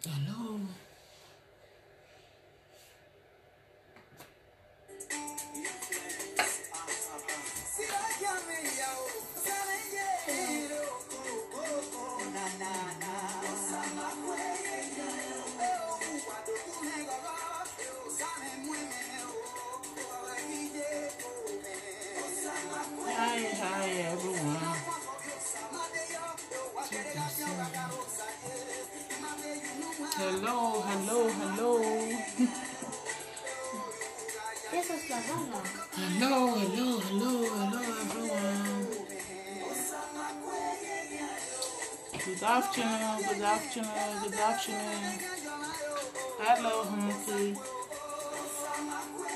Hello. Hi everyone. Hello. This is Lavana. Hello everyone. Good afternoon. Hello, Humphrey.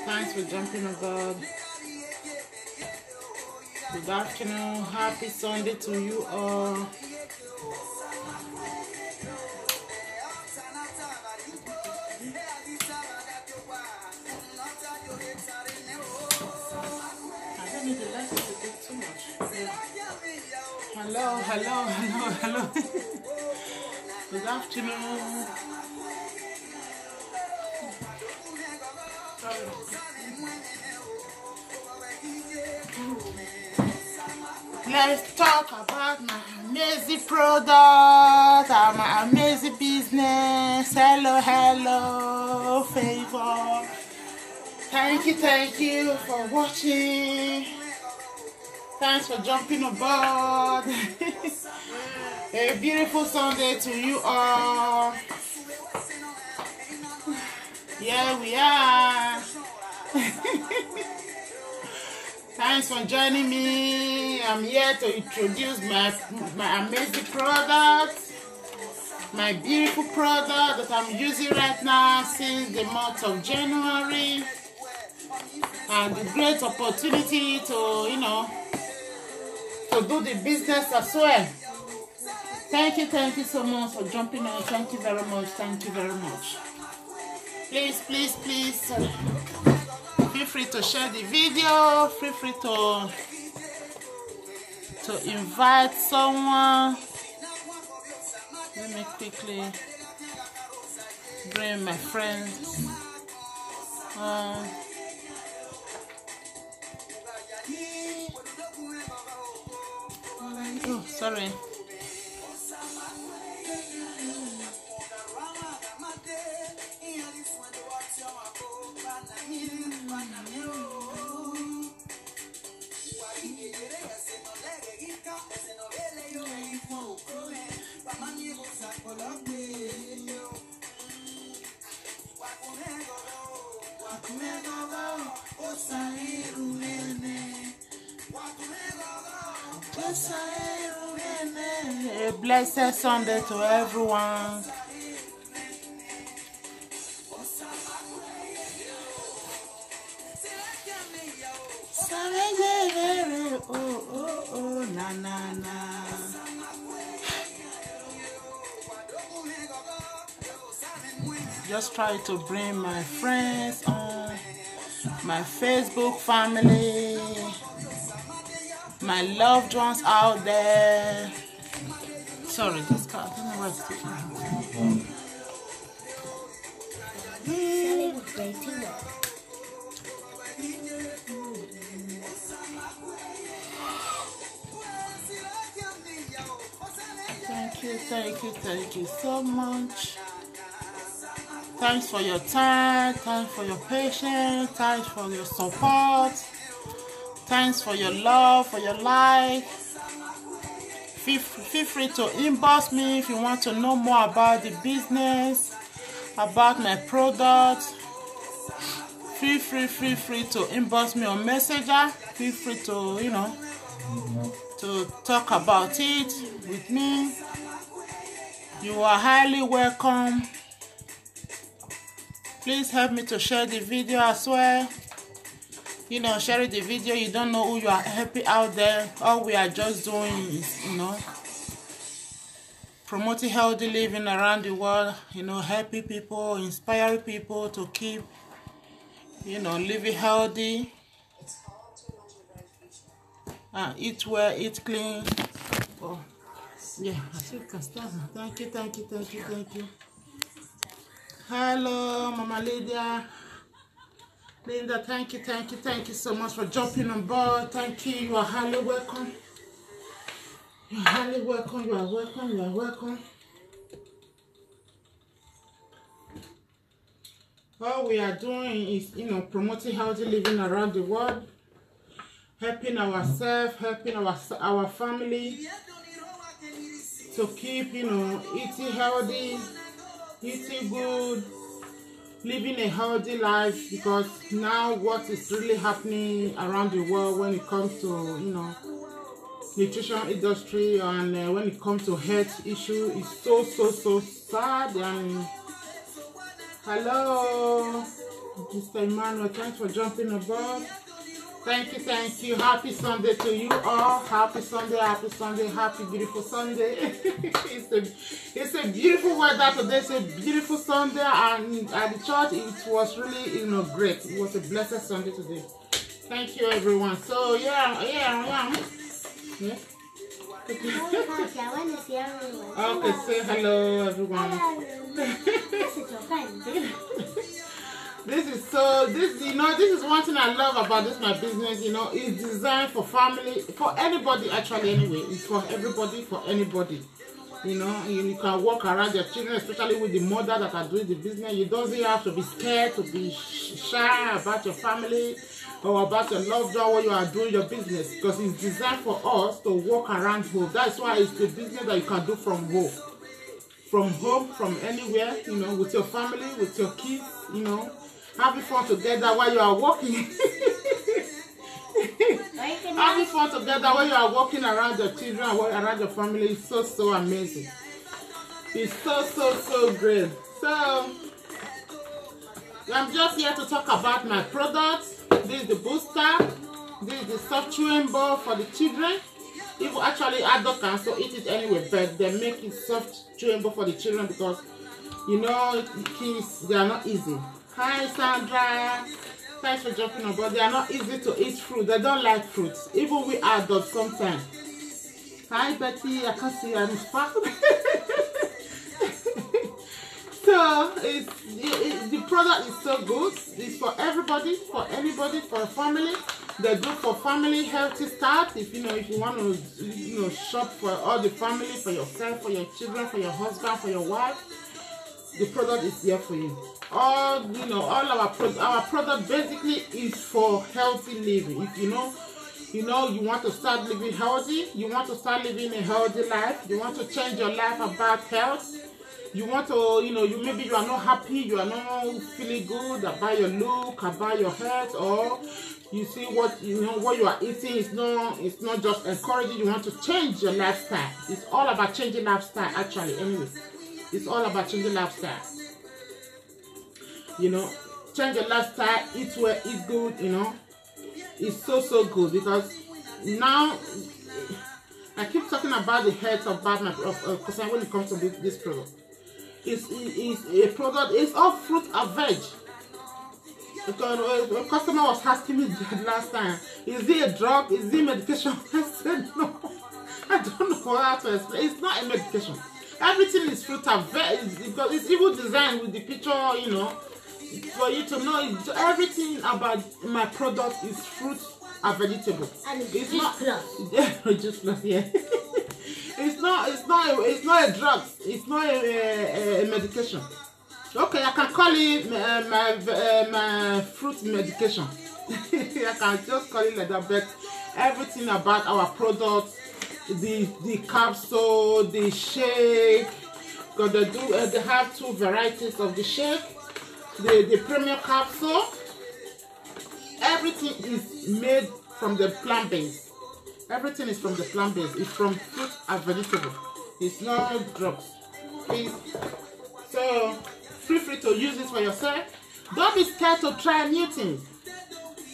Thanks for jumping aboard. Good afternoon. Happy Sunday to you all. I don't need the lesson to take too much. Hello. Good afternoon. Let's talk about my amazing product and my amazing business. Hello, Favor. Thank you for watching. Thanks for jumping aboard. A beautiful Sunday to you all. Here we are. Thanks for joining me. I'm here to introduce my amazing product, my beautiful product that I'm using right now since the month of January, and the great opportunity to to do the business as well. Thank you so much for jumping on. Thank you very much. Please, feel free to share the video. Feel free to invite someone. Let me quickly bring my friends. Oh, sorry. A blessed Sunday to everyone. Oh, na. Just try to bring my friends on, my Facebook family, my loved ones out there. Sorry, this car, I don't know what's taking. Thank you so much. Thanks for your time, thanks for your patience, thanks for your support, thanks for your love, for your life. Feel free to inbox me if you want to know more about the business, about my product. Feel free to inbox me on Messenger. Feel free to, to talk about it with me. You are highly welcome. Please help me to share the video as well. Share the video. You don't know who you are helping out there. All we are just doing is, promoting healthy living around the world. Helping people, inspiring people to keep, living healthy. Eat well, eat clean. Oh, yeah, I think I can start. Thank you. Hello, Mama Lydia. Linda, thank you so much for jumping on board. Thank you. You are highly welcome. You are highly welcome. You are welcome. You are welcome. All we are doing is, promoting healthy living around the world, helping ourselves, helping our family to keep, eating healthy, eating good, living a healthy life, because now what is really happening around the world when it comes to, nutrition industry and when it comes to health issue is so sad. And hello, Mr. Emmanuel, thanks for jumping aboard. Thank you. Happy Sunday to you all. Happy Sunday, happy beautiful Sunday. It's a beautiful weather today. It's a beautiful Sunday, and at the church it was really great. It was a blessed Sunday today. Thank you everyone. So yeah. Okay, say hello everyone. This is one thing I love about this my business. It's designed for family, for anybody actually. Anyway, it's for everybody, for anybody. You can walk around your children, especially with the mother that are doing the business. You don't have to be scared, to be shy about your family or about your loved one when you are doing your business, because it's designed for us to walk around home. That's why it's the business that you can do from home, from anywhere, with your family, with your kids, having fun together while you are walking. Having fun together when you are walking around your children, around your family is so amazing. It's so great. So I'm just here to talk about my products. This is the booster. This is the soft chewing ball for the children. If actually adults can still eat it anyway, but they make it soft chewing ball for the children because kids, they are not easy. Hi Sandra, thanks for jumping on board. They are not easy to eat fruit. They don't like fruits. Even we adults sometimes. Hi Betty, I can't see you. I'm far. So the product is so good. It's for everybody, for anybody, for a family. They do for family healthy start. If you want to shop for all the family, for yourself, for your children, for your husband, for your wife, the product is here for you. All our product basically is for healthy living. If you want to start living healthy, you want to start living a healthy life, you want to change your life about health, you want to, maybe you are not happy, you are not feeling good about your look, about your health, or you see what you are eating is not just encouraging. You want to change your lifestyle. It's all about changing lifestyle actually. Anyway, it's all about changing lifestyle. Change your lifestyle, eat well, eat good. It's so good, because now I keep talking about the health of when it comes to this product. It's a product. It's all fruit and veg. Because a customer was asking me last time, is it a drug? Is it medication? I said no. I don't know how to explain. It's not a medication. Everything is fruit and veg, because it's even designed with the picture, for you to know everything about my product is fruit and vegetable. And it's not plus. Yeah, juice plus, yeah. It's not a drug. It's not a medication. Okay, I can call it my fruit medication. I can just call it like that. But everything about our products, the capsule, the shake, because they have two varieties of the shake, the premium capsule. Everything is made from the plant base. Everything is from the plant base. It's from fruit and vegetable. It's not drugs. Please. So feel free to use this for yourself. Don't be scared to try new things.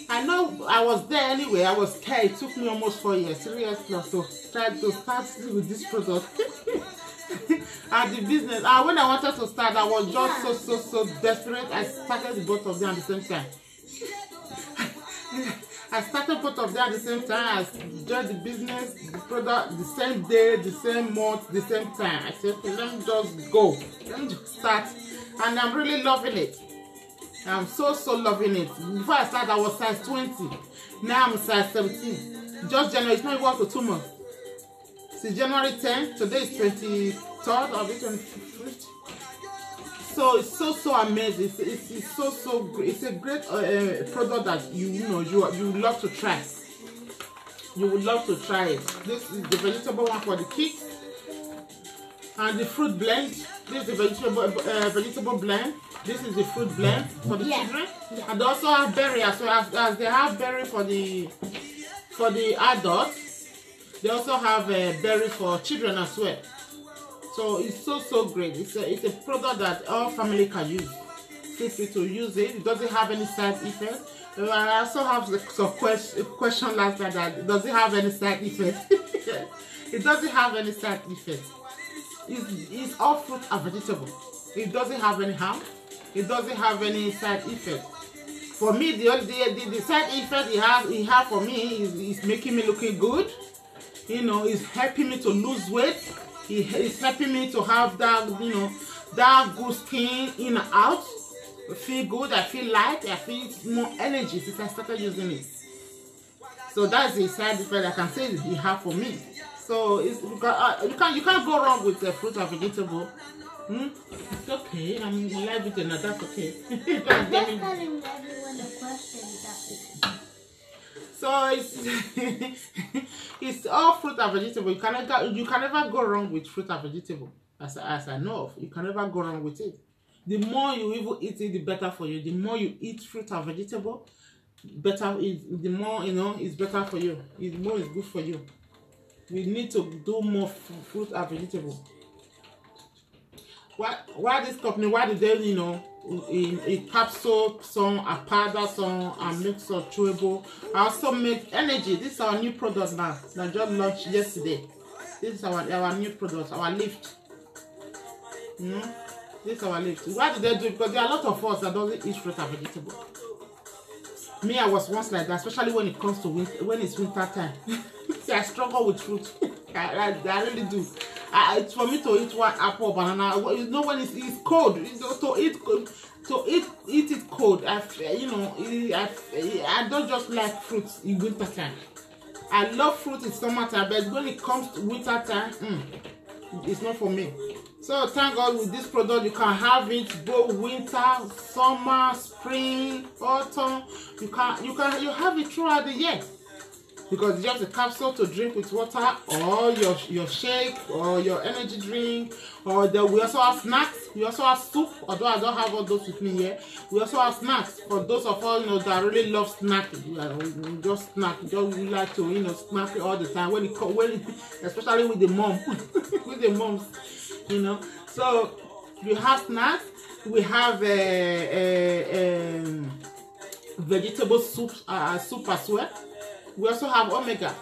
I know I was there anyway. I was scared. It took me almost 4 years, 3 years plus to start with this product. And the business. And when I wanted to start, I was just so desperate. I started the both of them at the same time. I started both of them at the same time. I joined the business, the product, the same day, the same month, the same time. I said, okay, let me just go. Let me just start and I'm really loving it. I'm so loving it. Before I started, I was size 20. Now I'm size 17. Just January, it's not even up to 2 months. Since January 10th, today is 23rd or 25th. So it's so amazing. It's so great. It's a great product that you love to try. You would love to try it. This is the vegetable one for the kids, and the fruit blend. This is the vegetable blend. This is the fruit blend for the children, and they also have berry as well as they have berry for the adults. They also have berry for children as well. So it's so great. It's a product that all family can use. Feel free to use it. It doesn't have any side effects. I also have some question last night that does it have any side effects? It doesn't have any side effects. It's all fruit and vegetable. It doesn't have any harm. It doesn't have any side effects. For me, the side effect it have for me is making me looking good. It's helping me to lose weight. It's helping me to have that, that good skin in and out. I feel good. I feel light. I feel more energy since I started using it. So that's the side effect I can say it have for me. So you can't go wrong with the fruit and vegetable. It's okay. I'm live with it now. That's okay. Just telling everyone the question that so it's all fruit and vegetable. You can never go wrong with fruit and vegetable. As I know of, you can never go wrong with it. The more you even eat it, the better for you. The more you eat fruit and vegetable, the more it's better for you. The more it's good for you. We need to do more fruit and vegetable. Why this company? Why did they, in a capsule, some a powder, some a mix of chewable? I also make energy. This is our new product now. That just launched yesterday. This is our new product, our lift. This is our lift. Why did they do it? Because there are a lot of us that doesn't eat fruit and vegetable. Me, I was once like that, especially when it comes to winter, when it's winter time. See, I struggle with fruit. I really do. It's for me to eat one apple, banana. When it's cold, to eat it cold. I don't just like fruits in winter time. I love fruit in summertime, but when it comes to winter time, it's not for me. So thank God with this product you can have it both winter, summer, spring, autumn. You have it throughout the year. Because it's just a capsule to drink with water, or your shake, or your energy drink, or we also have snacks. We also have soup, although I don't have all those with me here. We also have snacks for those of us that really love snacking. Just snack, just like to snack all the time. Especially with the mom, with the moms, So we have snacks. We have vegetable soup as well. We also have omega.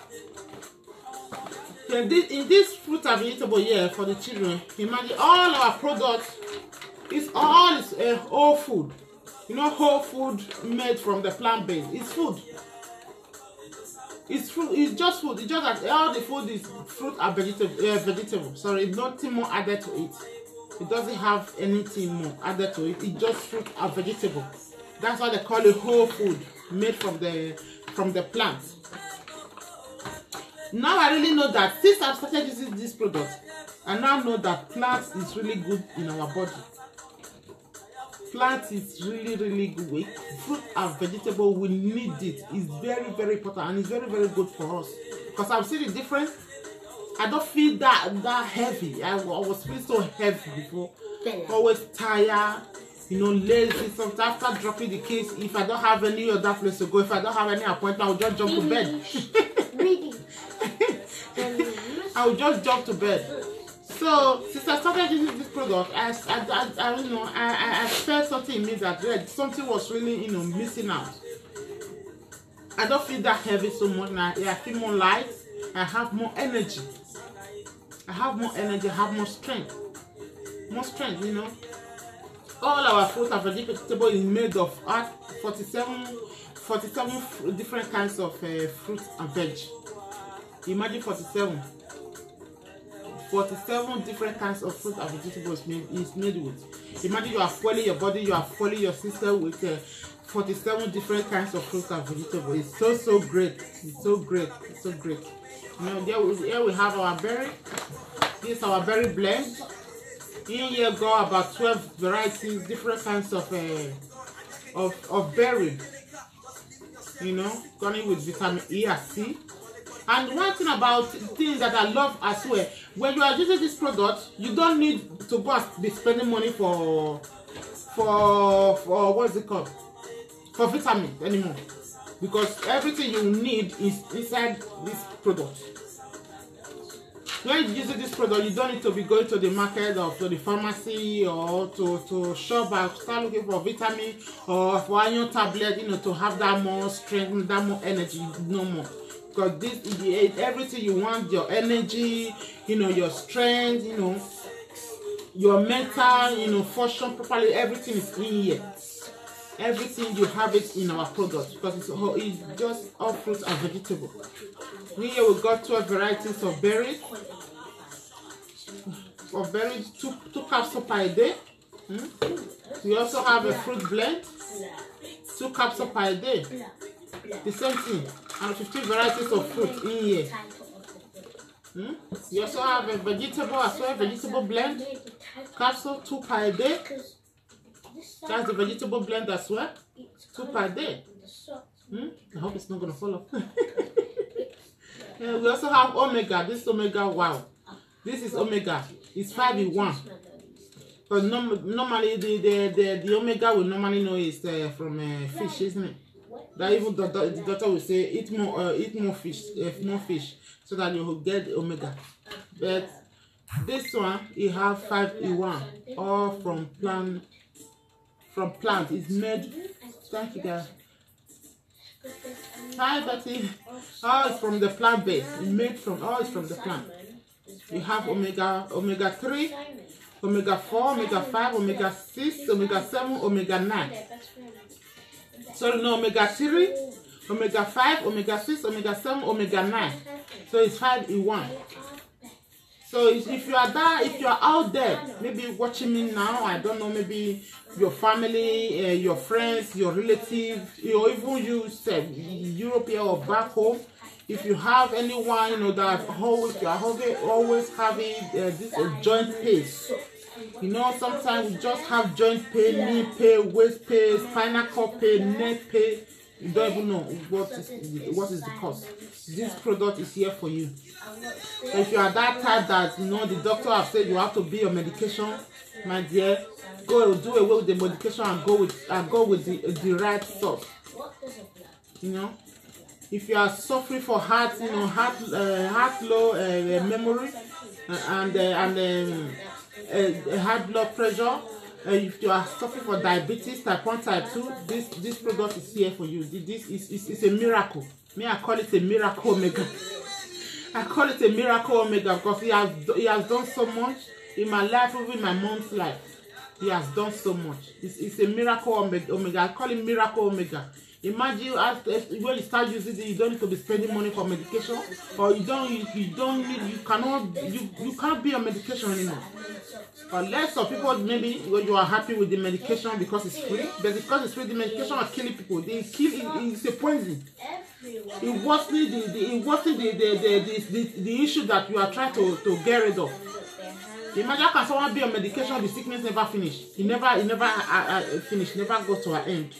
In this fruit and vegetable here for the children, imagine all our products is all whole food. Whole food made from the plant base. It's food. It's fruit. It's just food. It's just that all the food is fruit and vegetable. Sorry, nothing more added to it. It doesn't have anything more added to it. It's just fruit and vegetable. That's why they call it whole food, made from the plants. Now I really know that since I've started using this product, I now know that plants is really good in our body. Plants is really good. Fruit and vegetable, we need it. It's very important, and it's very good for us. Because I've seen the difference. I don't feel that heavy. I was feeling so heavy before. Always tired. Lazy. Sometimes after dropping the case, if I don't have any other place to go, if I don't have any appointment, I'll just jump to bed. I will just jump to bed. So since I started using this product, I felt something in me that something was really missing out. I don't feel that heavy so much now. I feel more light. I have more energy. I have more strength. All our fruit and vegetable is made of 47 different kinds of fruit and veg. Imagine 47 different kinds of fruit and vegetables is made with. Imagine you are fueling your body, you are fueling your system with 47 different kinds of fruits and vegetables. It's so great. It's so great. It's so great. You know, here we have our berry. This is our berry blend. In here go about 12 varieties, different kinds of berry. You know, going with vitamin E and C. And one thing about things that I love as well, when you are using this product, you don't need to go and be spending money for what is it called? For vitamins anymore. Because everything you need is inside this product. When you use this product, you don't need to be going to the market or to the pharmacy or to shop and start looking for vitamin or for iron tablet, you know, to have that more strength, that more energy, no more. Because this is everything you want, your energy, you know, your strength, you know, your mental, you know, function properly, everything is in here. Everything you have it in our product because it's just all fruits and vegetables. Here we got 12 varieties of berries. Of berries, two capsules per day. We also have a fruit blend, 2 capsules per day. The same thing, and 15 varieties of fruit in here. You also have a vegetable as well, vegetable blend, capsule 2 per day. That's the vegetable blend as well, 2 per day. I hope it's not gonna fall off. We also have omega. This is omega. Wow, this is omega. It's 5 in 1. But normally the omega we normally know is from fish, isn't it? That even the doctor will say eat more fish, so that you will get the omega. But this one it have 5 in 1, all from plant. It's made. Thank you guys. Hi Betty. All is from the plant base. It's made from all is from the plant. We have omega 3, omega 4, omega 5, omega 6, omega 7, omega 9. Sorry, no, omega 3, omega 5, omega 6, omega 7, omega 9. So it's 5 in 1. So if you are out there, maybe watching me now, I don't know, maybe your family, your friends, your relatives, or even you said Europe or back home, if you have anyone, you know, that always having this joint pain. You know, sometimes we just have joint pain, knee pain, waist pain, spinal cord pain, neck pain. You don't even know what is the cause. This product is here for you. So if you are that type that, you know, the doctor has said you have to be on medication, my dear, go do away with the medication and go with the right stuff. You know, if you are suffering for heart, you know, heart low memory and high blood pressure. If you are suffering for diabetes, type 1, type 2, this product is here for you. This is a miracle. May I call it a miracle omega? I call it a miracle omega because he has done so much in my life, even in my mom's life. He has done so much. It's a miracle omega. I call it miracle omega. Imagine when you start using it, you don't need to be spending money for medication, or you can't be on medication anymore. Unless some people maybe when you are happy with the medication because it's free, but because it's free, the medication are killing people. It's a poison. It wasn't the issue that you are trying to get rid of. Imagine can someone be on medication, the sickness never finish. It never finish, never go to an end.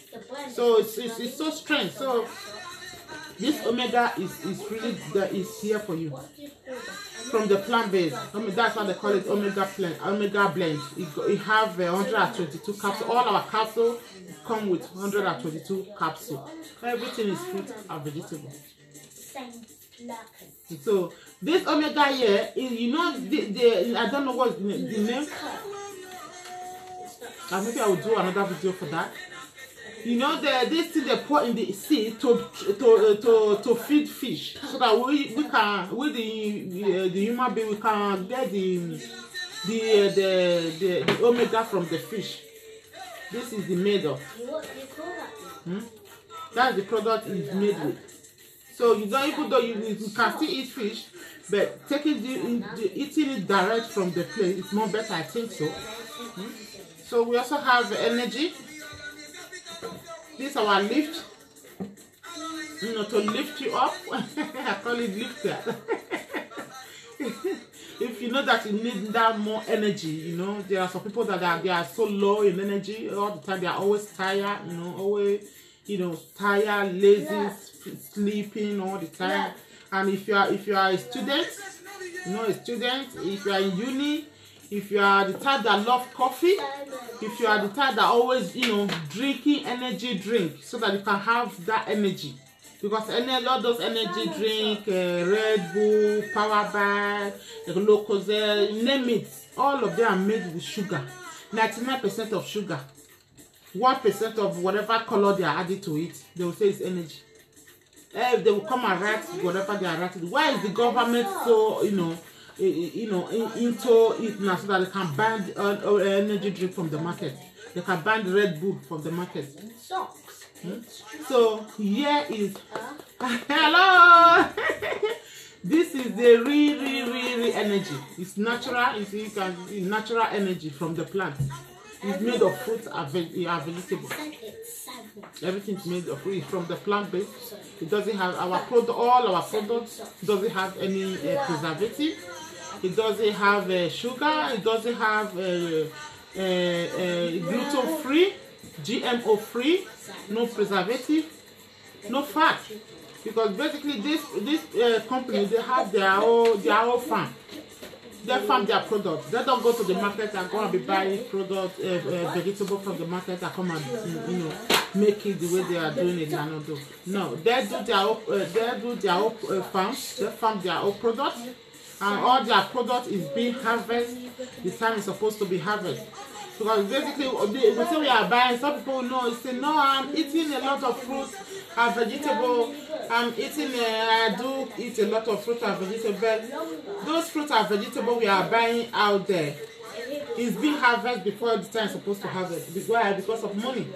So it's so strange. So this omega is really is here for you. From the plant base, that's why they call it omega blend. It have 122 capsules. All our capsules come with 122 capsules. Everything is fruit and vegetable. So this omega here is, you know, I don't know what's the name. Maybe I will do another video for that. You know, this thing they pour in the sea to feed fish, so that we can, with the human being, we can get the omega from the fish. This is the made of. That's the product is made with. So you don't, even though you can still eat fish, but eating it direct from the plate is more better, I think so. So we also have energy. This is our lift. To lift you up. I call it lifter. If you know that you need that more energy, there are some people that they are so low in energy all the time. They are always tired, always, tired, lazy, sleeping all the time. And if you are a student, if you are in uni, if you are the type that love coffee, if you are the type that always, drinking energy drink so that you can have that energy. Because all those energy drink, Red Bull, Power Bar, Locozel, name it, all of them are made with sugar. 99% of sugar. 1% of whatever color they are added to it, they will say it's energy. They will come and write whatever they are writing. Why is the government so, into it now so that they can ban energy drink from the market? They can ban Red Bull from the market. So here is hello. This is the real energy. It's natural. You can see natural energy from the plant. It's made of fruits and vegetables. Everything's made of fruit from the plant base. It doesn't have all our products doesn't have any preservative. It doesn't have sugar. It doesn't have gluten free, GMO free, no preservative, no fat. Because basically this company, they have their own farm. They farm their products. They don't go to the market and go and be buying product, vegetable from the market and come and make it the way they are doing it now. No, they do their own farm. They farm their own products, and all their product is being harvested the time it's supposed to be harvested. Because basically, we say we are buying, some people know, say, no, I'm eating a lot of fruit and vegetable. I do eat a lot of fruit and vegetable. Those fruit and vegetable we are buying out there is being harvested before the time it's supposed to harvest. Why? Because of money.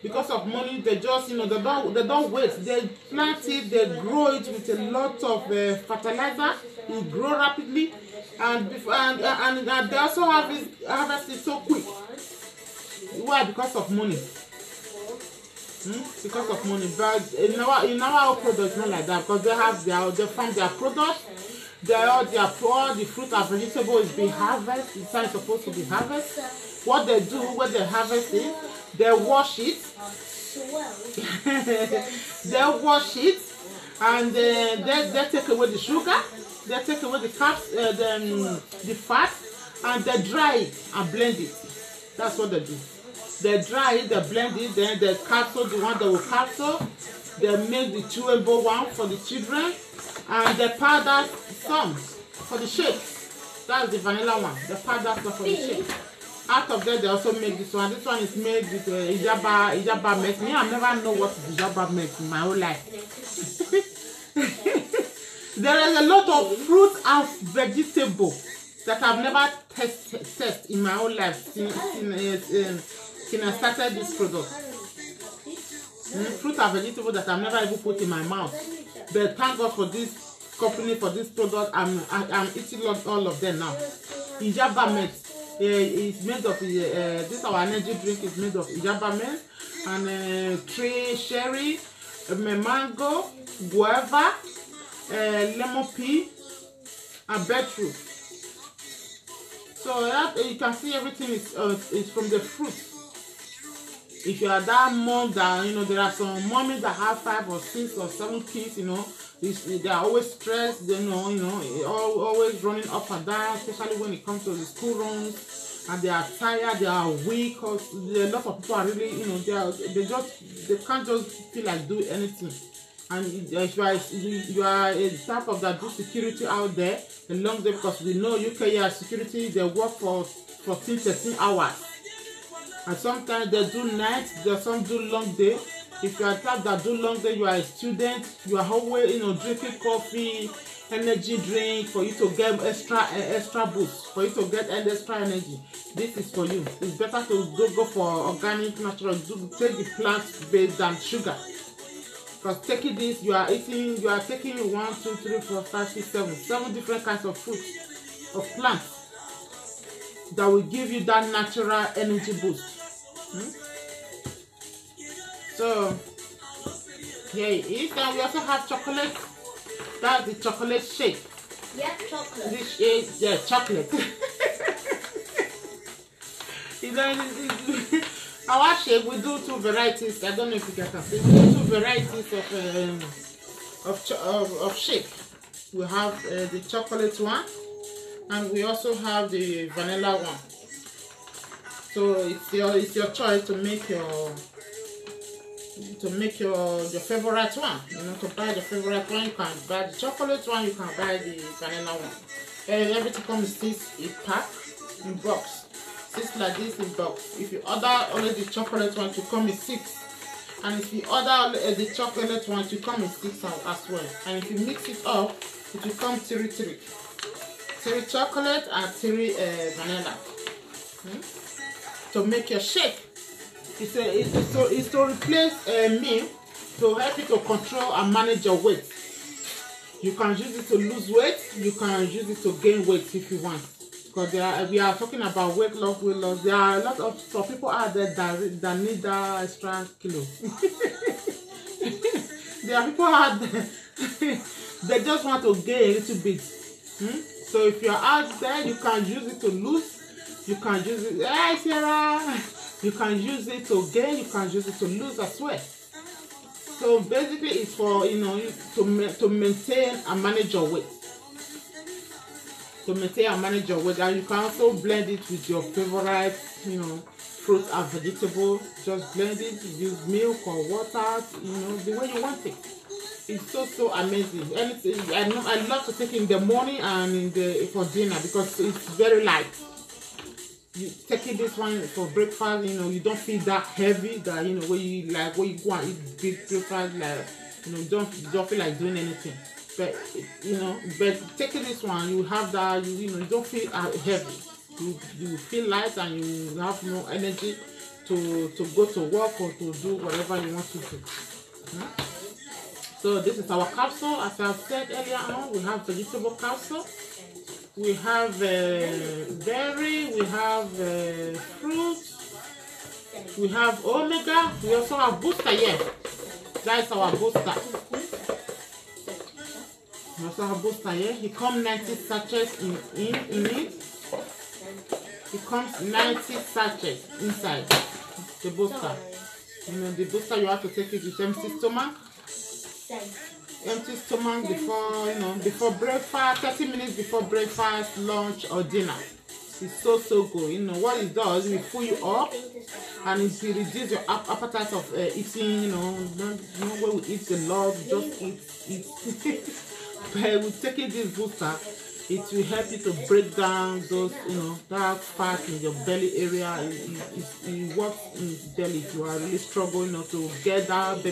Because of money, they just, they don't wait. They plant it, they grow it with a lot of fertilizer. It grows rapidly. And they also harvest it so quick. Why? Because of money. Because of money. But in our products, not like that. Because they farm their products. All the fruit and vegetable is being harvested. It's not supposed to be harvested. What they do when they harvest it, they wash it. They wash it, and they take away the sugar. They take away the fat, and they dry it and blend it. That's what they do. They dry it, they blend it, then they capsule the one that will capsule. They make the chewable one for the children, and they powder some for the shakes. That's the vanilla one. They powder some for the shakes. Out of that, they also make this one. This one is made with Ijaba milk. Me, I never know what is Ijaba milk in my whole life. There is a lot of fruit and vegetable that I've never tested in my whole life since I started this product. Fruit and vegetable that I've never even put in my mouth. But thank God for this company, for this product. I'm eating all of them now. Ijaba milk. It's made of this our energy drink is made of Ijaba milk and tree cherry, mango, guava, lemon pea, and beetroot. So you can see everything is from the fruit. If you are that mom that there are some mommies that have 5 or 6 or 7 kids, they are always stressed, always running up and down, especially when it comes to the school runs, and they are tired, they are weak, because a lot of people are really, they can't just feel like doing anything. And if you are a type of that do security out there, a long day, because we know UK security, they work for 14, 13 hours. And sometimes they do nights, some do long day. If you are a type that do long day, you are a student, you are always drinking coffee, energy drink for you to get extra boost, for you to get extra energy. This is for you. It's better to go for organic, natural. Take the plant-based than sugar. Because taking this, you are taking 1, 2, 3, 4, 5, 6, 7 different kinds of fruits, of plants. that will give you that natural energy boost. So here it is. And we also have chocolate. That's the chocolate shake. Yeah, chocolate. This is chocolate. Our shake, we do two varieties. I don't know if you can see. We do two varieties of shake. We have the chocolate one, and we also have the vanilla one. So it's your choice to make your favorite one. You know, to buy the favorite one, you can buy the chocolate one, you can buy the vanilla one. And everything comes in a pack in box. 6 like this in box. If you order only the chocolate one, to come in 6. And if you order the chocolate one, to come in 6 as well. And if you mix it up, it will come 3 chocolate and 3 vanilla. To make your shake. It's to replace milk, to help you to control and manage your weight. You can use it to lose weight. You can use it to gain weight if you want. Because we are talking about weight loss. There are a lot of people out there that need that extra kilo. There are people out there they just want to gain a little bit. So if you are out there, you can use it to lose. You can use it. Hey, Sarah. You can use it to gain. You can use it to lose as well. So basically, it's for to maintain and manage your weight. To maintain and manage your weight, and you can also blend it with your favorite, fruit and vegetable. Just blend it. Use milk or water, the way you want it. It's so amazing. Anything I love to take it in the morning and for dinner because it's very light. You taking this one for breakfast, you don't feel that heavy. That when you go and eat big breakfast, you don't feel like doing anything. But but taking this one, you have that you don't feel heavy. You feel light and you have no energy to go to work or to do whatever you want to do. So this is our capsule. As I said earlier on, we have vegetable capsule. We have berry, we have fruit, we have omega, we also have booster here. That's our booster. We also have booster here. It comes 90 sachets in it. It comes 90 sachets inside the booster. The booster you have to take it with empty stomach. Empty stomach before breakfast, 30 minutes before breakfast, lunch or dinner. It's so good. What it does, it will fill you up and it will reduce your appetite of eating. When we eat a lot, just eat. But with taking this booster, it will help you to break down those that fat in your belly area. It works in the belly. If you are really struggling to get that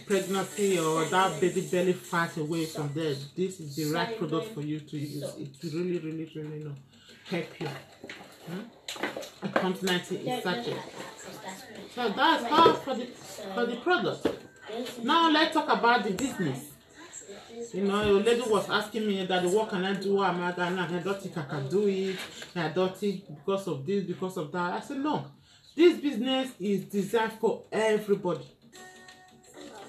pregnancy or that baby belly fat away from there, this is the right product for you to use. It will really help you. It comes 90 in sachet. So that's all for the product. Now let's talk about the business. A lady was asking me that what can I do? I don't think I can do it. I don't think because of this, because of that. I said no. This business is designed for everybody.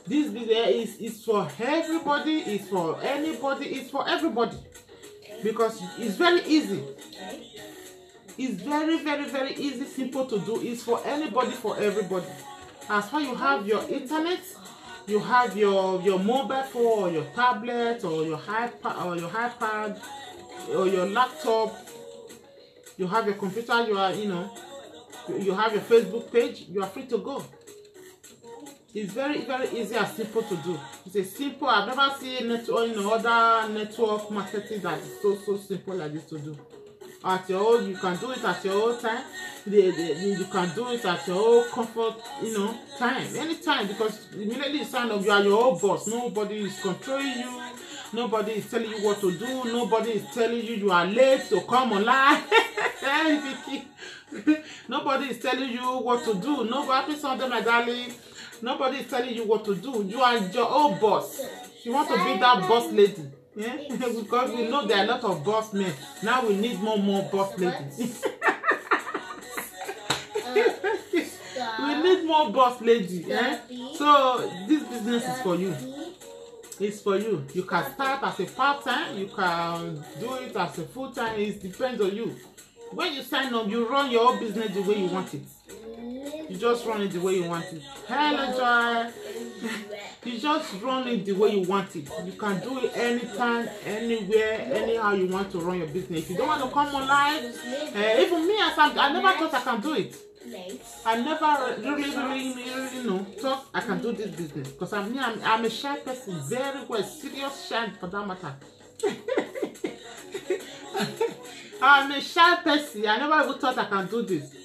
This business is for everybody, it's for anybody, it's for everybody. Because it's very easy. It's very easy, simple to do. It's for anybody, for everybody. As far as you have your internet, you have your mobile phone or your tablet or your iPad or your laptop, you have your computer, you have your Facebook page, you are free to go. It's very easy and simple to do. It's a simple. I've never seen other network marketing that is so simple like this to do. At your own, you can do it at your own time. You can do it at your own comfort, time, anytime. Because immediately you sign up, you are your own boss. Nobody is controlling you. Nobody is telling you what to do. Nobody is telling you are late to come online. Nobody is telling you what to do. Nobody, something my darling. Nobody is telling you what to do. You are your own boss. You want to be that boss lady. Yeah? Because we know there are a lot of boss men. Now we need more boss ladies. We need more boss ladies. Yeah? So this business is for you. It's for you. You can start as a part-time. You can do it as a full-time. It depends on you. When you sign up, you run your own business the way you want it. You just run it the way you want it. Hello, Joy. You just run it the way you want it. You can do it anytime, anywhere, anyhow you want to run your business. If you don't want to come online, even me, I never thought I can do it. I never really thought I can do this business because I'm a shy person, very well, serious shy for that matter. I'm a shy person. I never even thought I can do this.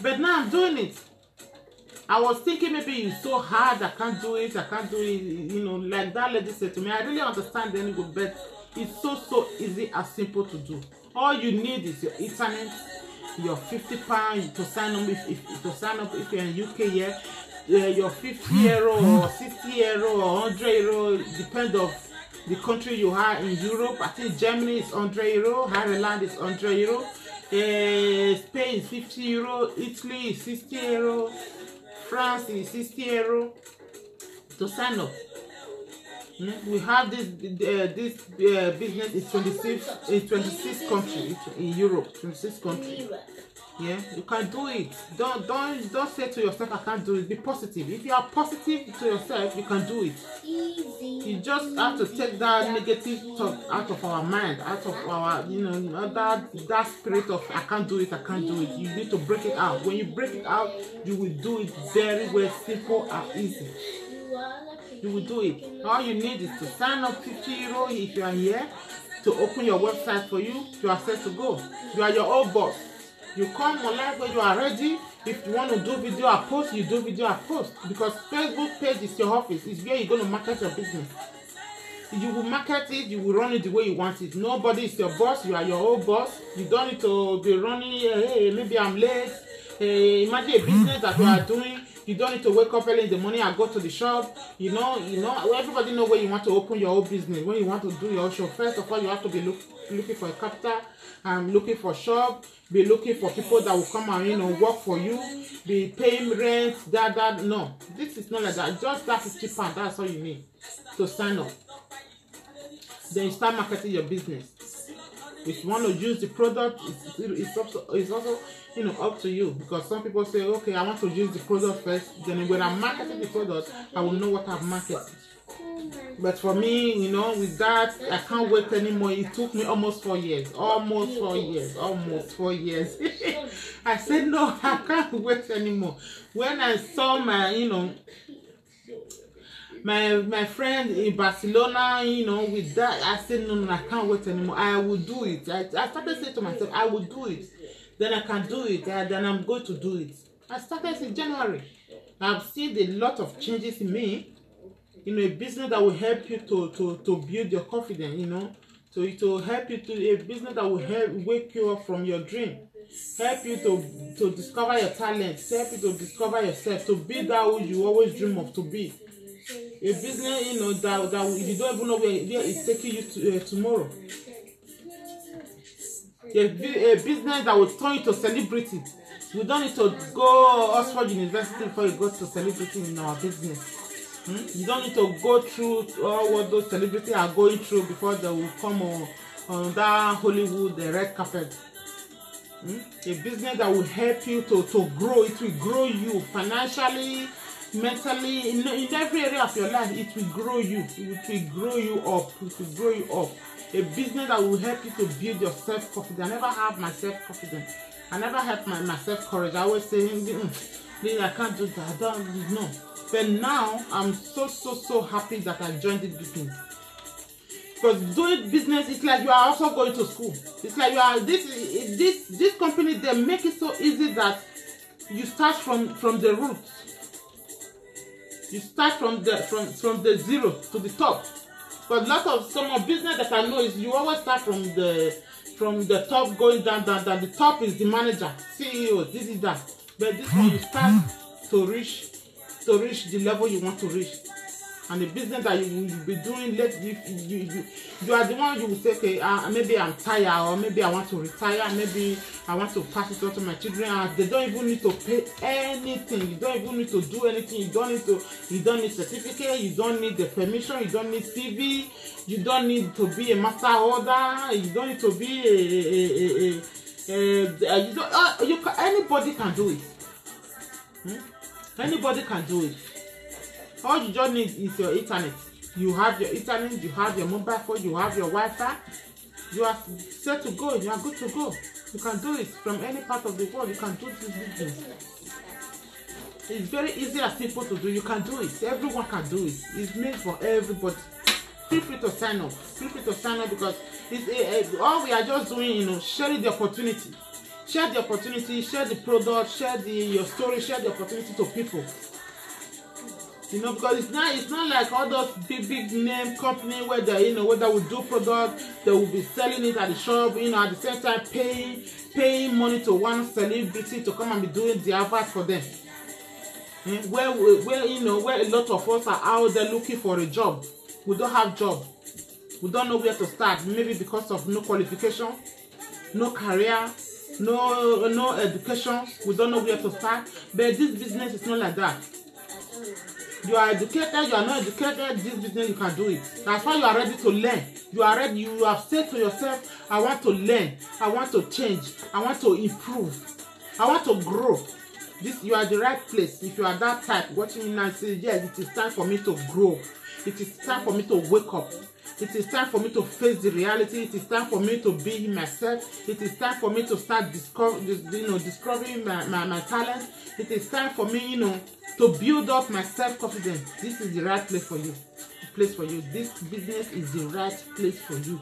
But now I'm doing it. I was thinking maybe it's so hard, I can't do it, like that lady said to me. I really understand the angle, but it's so easy and simple to do. All you need is your internet, your £50 to sign up if you're in UK here, your €50 or €60 or €100, depend of the country you are in Europe. I think Germany is €100, Ireland is €100, Spain is €50, Italy is €60, France is €60 to sign up. We have this business in 26 countries in Europe, 26 countries. Yeah, you can do it. Don't say to yourself, I can't do it. Be positive. If you are positive to yourself, you can do it. You just have to take that negative thought out of our mind, out of our, that spirit of I can't do it, I can't do it. You need to break it out. When you break it out, you will do it very well, simple and easy. You will do it. All you need is to sign up €50 if you are here, to open your website for you. You are set to go. You are your own boss. You come online when you are ready. If you want to do video or post, you do video or post. Because Facebook page is your office. It's where you're going to market your business. You will market it, you will run it the way you want it. Nobody is your boss. You are your own boss. You don't need to be running, hey, maybe I'm late. Imagine a business that you are doing. You don't need to wake up early in the morning and go to the shop. Everybody know where you want to open your own business. When you want to do your own shop, first of all, you have to be looking for a capital, looking for shop, be looking for people that will come and work for you, be paying rent, no. This is not like that. Just that £50, that's all you need to sign up. Then you start marketing your business. If you want to use the product, it's also up to you, because some people say, okay, I want to use the product first, then when I'm marketing the product, I will know what I've marketed. But for me, with that, I can't wait anymore. It took me almost 4 years. Almost 4 years. I said, no, I can't wait anymore. When I saw my friend in Barcelona, with that, I said, no, I can't wait anymore. I will do it. I started saying to myself, I will do it. Then I can do it. Then I'm going to do it. I started in January. I've seen a lot of changes in me. A business that will help you to build your confidence, to help you a business that will help wake you up from your dream, help you to discover your talents, help you to discover yourself, to be that who you always dream of to be. A business, that you don't even know where it's taking you to tomorrow. A business that will turn you to celebrity. We don't need to go Oxford University before you go to celebrity in our business. You don't need to go through all what those celebrities are going through before they will come on that Hollywood, the red carpet. A business that will help you to grow. It will grow you financially, mentally, in every area of your life. It will grow you. It will grow you up. It will grow you up. A business that will help you to build your self-confidence. I never have my self-confidence. I never have my self-courage. I always say, I can't do that. I don't know. But now I'm so happy that I joined this business. Because doing business is like you are also going to school. It's like you are this company, they make it so easy that you start from the root. You start from the zero to the top. Because some of business that I know is you always start from the top going down. The top is the manager, CEO, this is that. But this one you start to reach the level you want to reach. And the business that you will be doing, you are the one you will say, okay, maybe I'm tired, or maybe I want to retire, maybe I want to pass it on to my children, and they don't even need to pay anything. You don't even need to do anything. You don't need certificate, you don't need the permission, you don't need CV, you don't need to be a master holder, you don't need to be anybody can do it. Anybody can do it. All you just need is your internet. You have your internet, you have your mobile phone, you have your Wi-Fi. You are set to go. You are good to go. You can do it from any part of the world. You can do this business. It's very easy and simple to do. You can do it. Everyone can do it. It's made for everybody. Feel free to sign up. Feel free to sign up because it's all we are just doing, sharing the opportunity. Share the opportunity, share the product, share your story, share the opportunity to people. Because it's not like all those big name company where they where they will do product, they will be selling it at the shop, at the same time paying money to one celebrity to come and be doing the advert for them. Where a lot of us are out there looking for a job. We don't have job. We don't know where to start. Maybe because of no qualification, no career, no education. We don't know where to start. But this business is not like that. You are educated, you are not educated, this business you can do it. That's why you are ready to learn. You are ready, you have said to yourself, I want to learn, I want to change, I want to improve, I want to grow. You are the right place. If you are that type watching me now, say, yes, it is time for me to grow. It is time for me to wake up. It is time for me to face the reality. It is time for me to be myself. It is time for me to start discovering my talent. It is time for me, to build up my self-confidence. This is the right place for you. This business is the right place for you.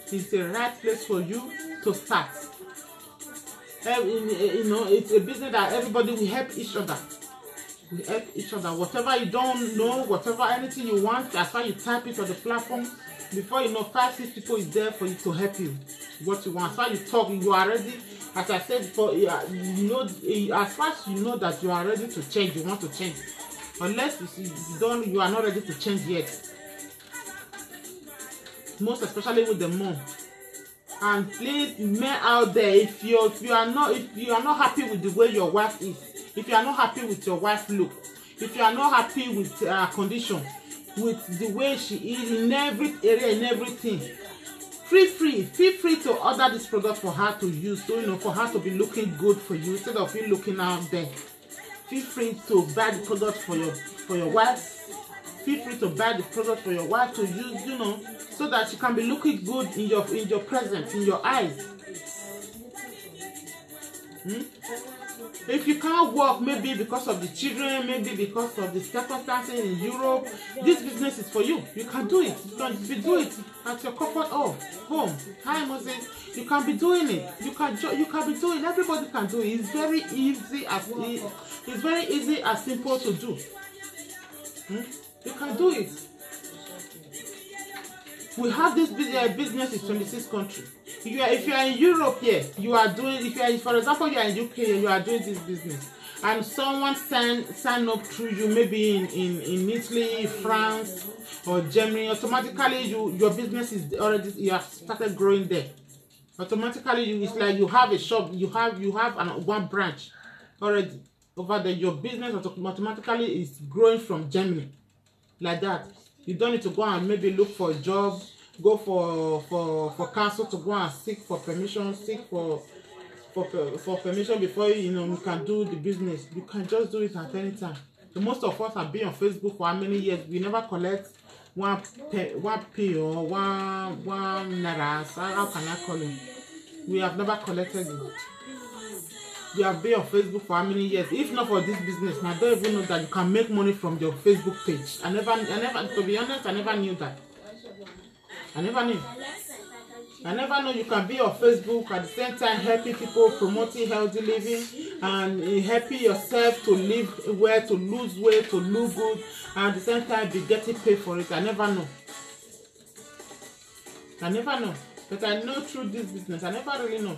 It's the right place for you to start. It's a business that everybody will help each other. We help each other. Whatever you don't know, anything you want, as far as you type it on the platform, before you know, 5-6 people is there for you to help you. What you want. As far as you talk, you are ready. As I said before, as far as you know that you are ready to change, you want to change. Unless you are not ready to change yet. Most especially with the mom. And please, men out there, if you are not happy with the way your wife is, if you are not happy with your wife's look, if you are not happy with her condition, with the way she is in every area, in everything, feel free to order this product for her to use, so for her to be looking good for you instead of you looking out there. Feel free to buy the product for your wife. Feel free to buy the product for your wife to use, so that she can be looking good in your presence, in your eyes. If you can't work, maybe because of the children, maybe because of the circumstances in Europe, this business is for you. You can do it. You can do it at your comfort of home. Hi, Moses. You can be doing it. You can be doing it. Everybody can do it. It's very easy and simple to do. You can do it. We have this business in 26 countries. If you are in Europe here, you are doing. For example, you are in UK, you are doing this business, and someone sign up through you, maybe in Italy, France, or Germany. Automatically, your business is already, you have started growing there. Automatically, it's like you have a shop, you have one branch already over there. Your business automatically is growing from Germany, like that. You don't need to go and maybe look for a job, go for council to go and seek for permission, for permission before you can do the business. You can just do it at any time. So most of us have been on Facebook for how many years? We never collect one p or one naira. So how can I call it? We have never collected it. We have been on Facebook for how many years? If not for this business, I don't even know that you can make money from your Facebook page. I never, to be honest, I never knew that. I never knew you can be on Facebook at the same time helping people, promoting healthy living, and helping yourself to live well, to lose weight, to look good, and at the same time be getting paid for it. I never know. But I know through this business. I never really know.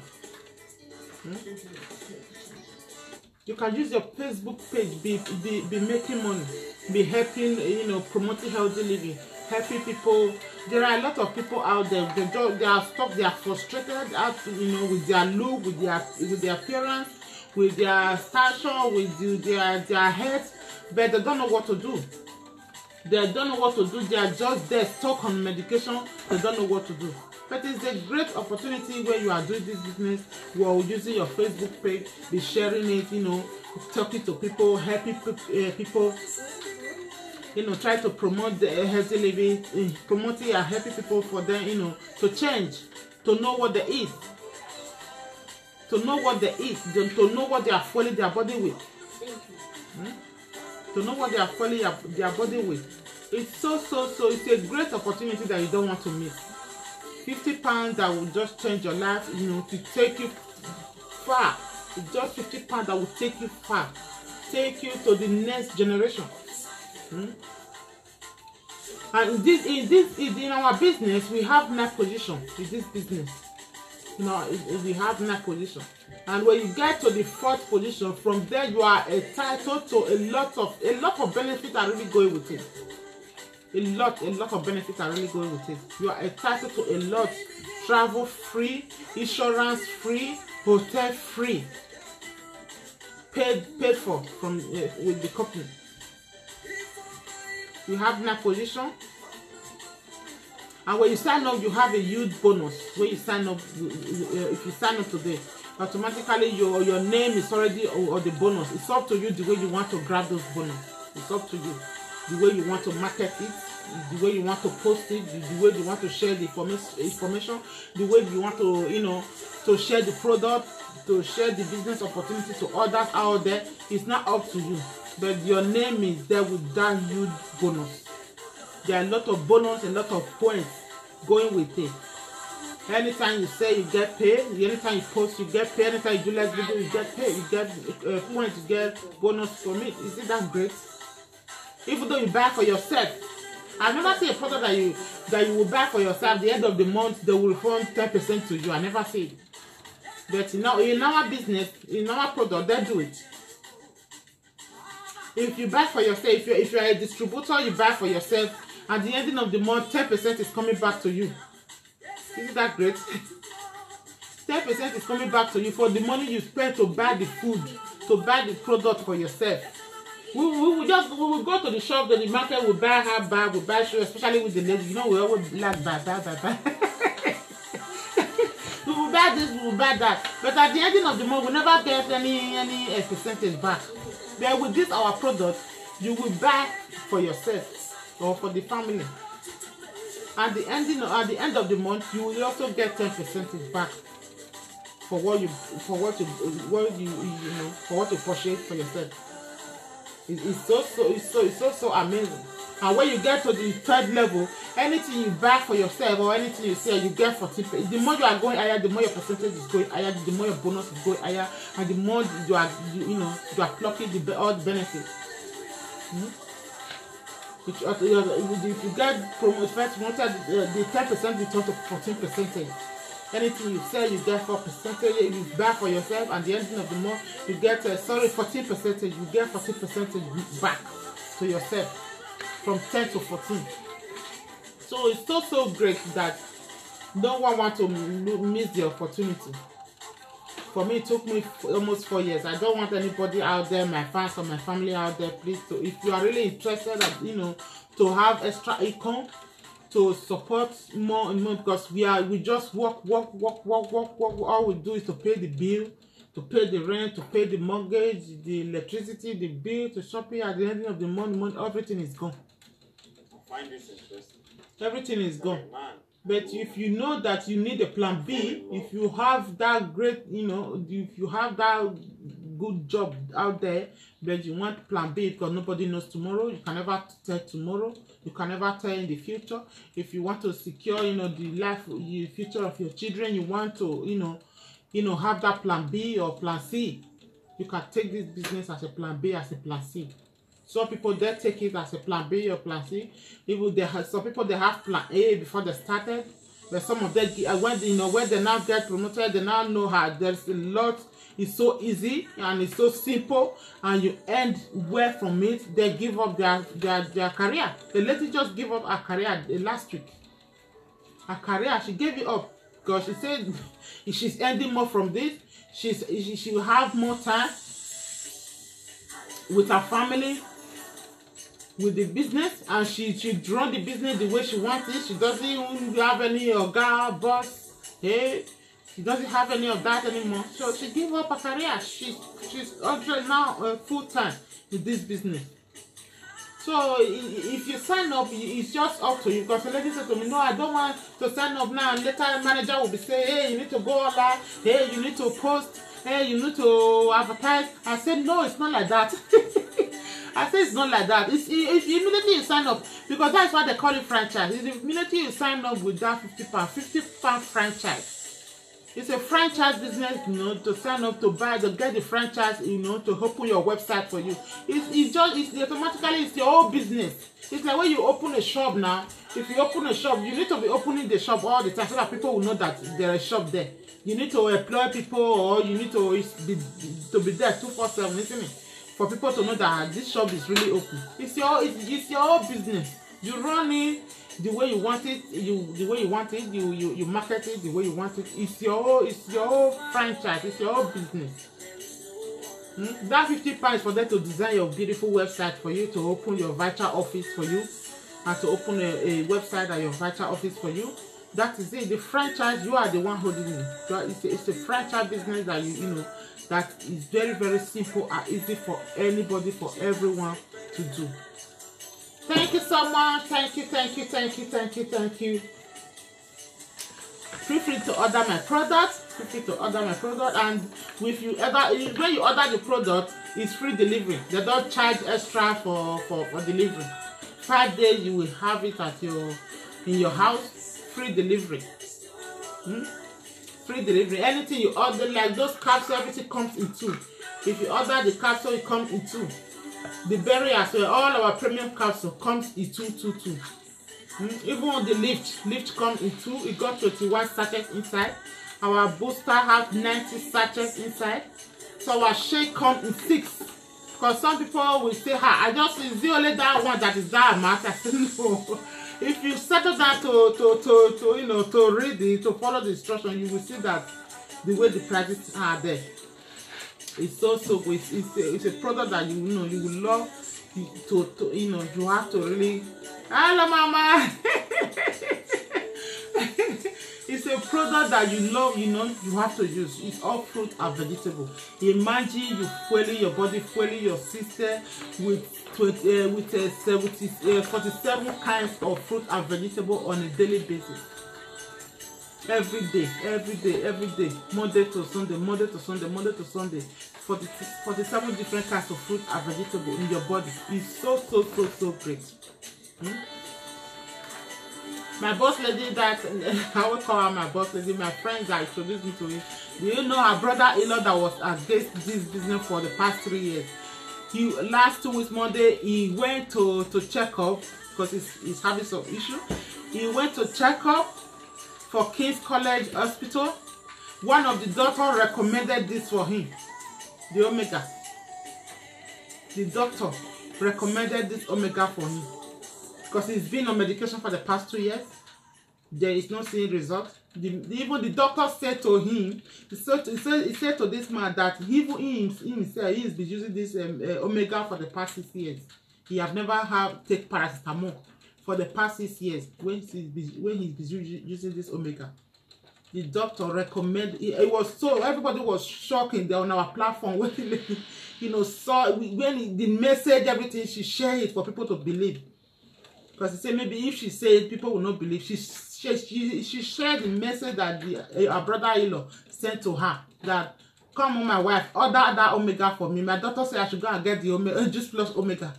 You can use your Facebook page, be making money, be helping, promoting healthy living, helping people. There are a lot of people out there. They are stuck. They are frustrated out, with their look, with their appearance, with their stature, with their health, but they don't know what to do. They don't know what to do. They are just there stuck on medication. They don't know what to do. But it's a great opportunity where you are doing this business. You are using your Facebook page, be sharing it, talking to people, helping people, try to promote the healthy living, promoting and helping people for them, to change, to know what they eat, to know what they eat, to know what they are filling their body with. To know what they are filling their body with. It's so it's a great opportunity that you don't want to miss. 50 pounds that will just change your life, to take you far. It's just 50 pounds that will take you far, take you to the next generation. And in our business, we have nice position in this business. We have nice position, and when you get to the 4th position, from there you are entitled to a lot of benefits are really going with it. A lot of benefits are really going with it. You are entitled to a lot. Travel free, insurance free, hotel free, paid for from with the company. You have that position, and when you sign up, you have a huge bonus. When you sign up, if you sign up today, automatically your name is already on the bonus. It's up to you the way you want to grab those bonus. It's up to you. The way you want to market it, the way you want to post it, the way you want to share the information, the way you want to, to share the product, to share the business opportunity to others out there. It's not up to you, but your name is there with that huge bonus. There are a lot of bonus, a lot of points going with it. Anytime you say, you get paid. Anytime you post, you get paid. Anytime you do less video, you get paid. You get points, you get bonus from it. Isn't that great? Even though you buy for yourself, I've never seen a product that you will buy for yourself. At the end of the month, they will refund 10% to you. I never see it. But in our business, in our product, they do it. If you buy for yourself, if you're a distributor, you buy for yourself. At the ending of the month, 10% is coming back to you. Isn't that great? 10% is coming back to you for the money you spend to buy the food, to buy the product for yourself. We will go to the shop, then the market will buy her bag, we buy shoes, especially with the ladies. We always like buy. We will buy this, we will buy that. But at the ending of the month, we never get any percentage back. But with this our product, you will buy for yourself or for the family. At the end of the month, you will also get 10% back for what you purchase for yourself. It's so amazing. And when you get to the 3rd level, anything you buy for yourself or anything you sell, you get 40%. The more you are going higher, the more your percentage is going higher, the more your bonus is going higher, and the more you are plucking all the benefits. If you get promoted, the 10% return to 14%. Anything you sell, you get 4%. If you buy for yourself, at the end of the month, you get 14%. You get 14% back to yourself from 10 to 14. So it's so great that no one wants to miss the opportunity. For me, it took me almost 4 years. I don't want anybody out there, my fans or my family out there, please, if you are really interested, to have extra income, to support more and more, because we just work. All we do is to pay the bill, to pay the rent, to pay the mortgage, the electricity, the bill, to shopping. At the end of the month, everything is gone. I find this interesting. Everything is gone. But if you know that you need a plan B, if you have that great, if you have that good job out there, but you want plan B because nobody knows tomorrow, you can never tell tomorrow, you can never tell in the future. If you want to secure, the future of your children, you want to, have that plan B or plan C, you can take this business as a plan B, as a plan C. Some people, they take it as a plan B or plan C. Some people, they have plan A before they started. But some of them, when they now get promoted, they now know how there's a lot, it's so easy and it's so simple, and you end well from it. They give up their career. The lady just gave up her career last week. Her career, she gave it up because she said she's earning more from this. She will have more time with her family, with the business, and she run the business the way she wants it. She doesn't have any oga boss. Hey, she doesn't have any of that anymore. So she gave up her career. She's actually now full time in this business. So if you sign up, it's just up to you. Because the lady said to me, no, I don't want to sign up now. And later manager will be saying, hey, you need to go online. Hey, you need to post. Hey, you need to advertise. I said, no, it's not like that. I said it's not like that. It's immediately you sign up, because that's why they call it franchise. It's immediately you sign up with that £50 franchise. It's a franchise business, you know, to sign up, to buy, to get the franchise, you know, to open your website for you. It's automatically, it's your own business. It's like when you open a shop now. If you open a shop, you need to be opening the shop all the time so that people will know that there's a shop there. You need to employ people, or you need to be there 24/7, isn't it? For people to know that this shop is really open. It's your own business. You run it the way you want it. You market it the way you want it. It's your own franchise. It's your own business. That £50 is for them to design your beautiful website for you, to open your virtual office for you, and to open a website at your virtual office for you. That is it. The franchise, you are the one holding it. It's a franchise business that you know that is very, very simple and easy for anybody, for everyone to do. Thank you so much. Thank you. Feel free to order my product. And when you order the product, it's free delivery. They don't charge extra for delivery. 5 days you will have it in your house. Free delivery. Free delivery. Anything you order, like those capsules, everything comes in 2. If you order the capsule, it comes in 2. The berry as well, all our premium capsule comes in 2. Even on the lift comes in 2. It got 21 sachets inside. Our booster has 90 sachets inside. So our shake comes in 6. Because some people will say, I just is the only that one that is that amount. I said no. If you settle down to read it, to follow the instruction, you will see that the way the prices are there. It's so good. It's a product that you will love you have to really. Hello, mama. It's a product that you love, you have to use. It's all fruit and vegetable. Imagine you fueling your body, fueling your system with 47 kinds of fruit and vegetable on a daily basis. Every day, Monday to Sunday, 47 different kinds of fruit and vegetable in your body. It's so great. My boss lady, that I will call her my boss lady, my friend that introduced me to it. Do you know her brother-in-law that was against this business for the past 3 years? Last 2 weeks Monday, he went to check up because he's having some issue. He went to check up for King's College Hospital. One of the doctors recommended this for him, the omega. The doctor recommended this omega for him because he's been on medication for the past 2 years. There is no seeing result. Even the doctor said to him, he said to this man that even himself, he's been using this omega for the past 6 years. He have never take paracetamol for the past 6 years when he's been using this omega. The doctor recommended. It was so everybody was shocking on our platform when saw when the message, everything she shared it for people to believe. Because he said maybe if she said people will not believe. She shared the message that her brother-in-law sent to her that, come on, my wife, order that omega for me. My doctor said I should go and get the omega, juice plus omega.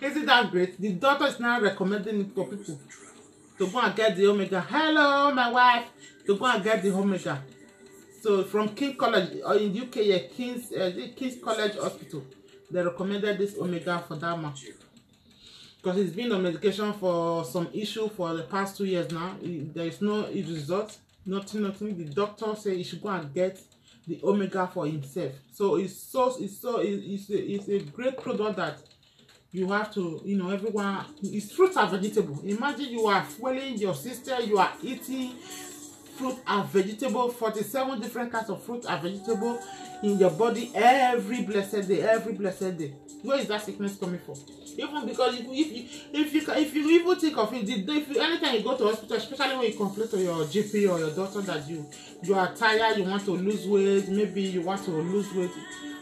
Isn't that great? The doctor is now recommending it for people to go and get the omega. Hello, my wife, to go and get the omega. So from King's College in UK, King's College Hospital, they recommended this omega for that man. Because he's been on medication for some issue for the past 2 years now. There is no result. Nothing. The doctor said he should go and get the omega for himself. So it's a great product that you have to, you know, everyone. It's fruit and vegetable. Imagine you are fueling your sister, you are eating fruit and vegetable, 47 different kinds of fruit and vegetable in your body every blessed day. Where is that sickness coming from? Even because if you even think of it, anytime you go to hospital, especially when you complain to your GP or your doctor that you are tired, you want to lose weight, maybe you want to lose weight,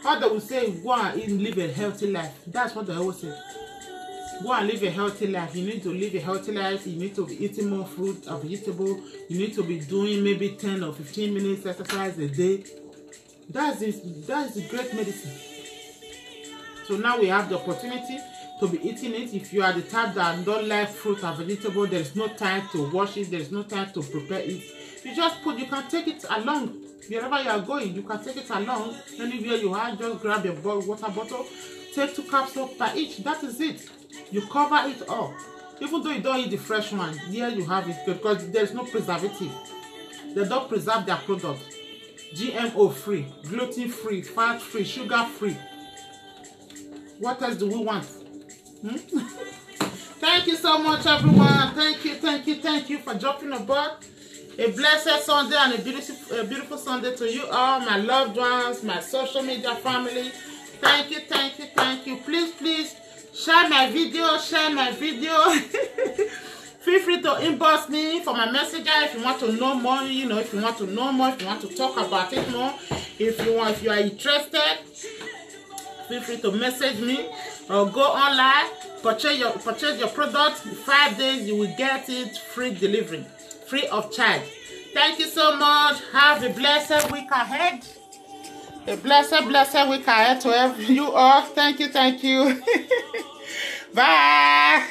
all they will say is go and eat, live a healthy life. That's what they always say. Go and live a healthy life. You need to live a healthy life. You need to be eating more fruit and vegetable. You need to be doing maybe 10 or 15 minutes exercise a day. That's the great medicine. So now we have the opportunity to be eating it. If you are the type that don't like fruit and vegetable, there is no time to wash it. There is no time to prepare it. You can take it along. Wherever you are going, you can take it along. Anywhere you are, just grab your water bottle. Take 2 capsules per each. That is it. You cover it all. Even though you don't eat the fresh one, here you have it because there is no preservative. They don't preserve their product. GMO free, gluten free, fat free, sugar free. What else do we want? Thank you so much, everyone. Thank you for jumping aboard. A blessed Sunday and a beautiful Sunday to you all, my loved ones, my social media family. Thank you. Please share my video. Feel free to inbox me for my messenger if you want to know more. You know, if you want to talk about it more, if you are interested. Feel free to message me or go online, purchase your product. 5 days you will get it free delivery, free of charge. Thank you so much. Have a blessed week ahead. A blessed week ahead to you all. Thank you. Bye.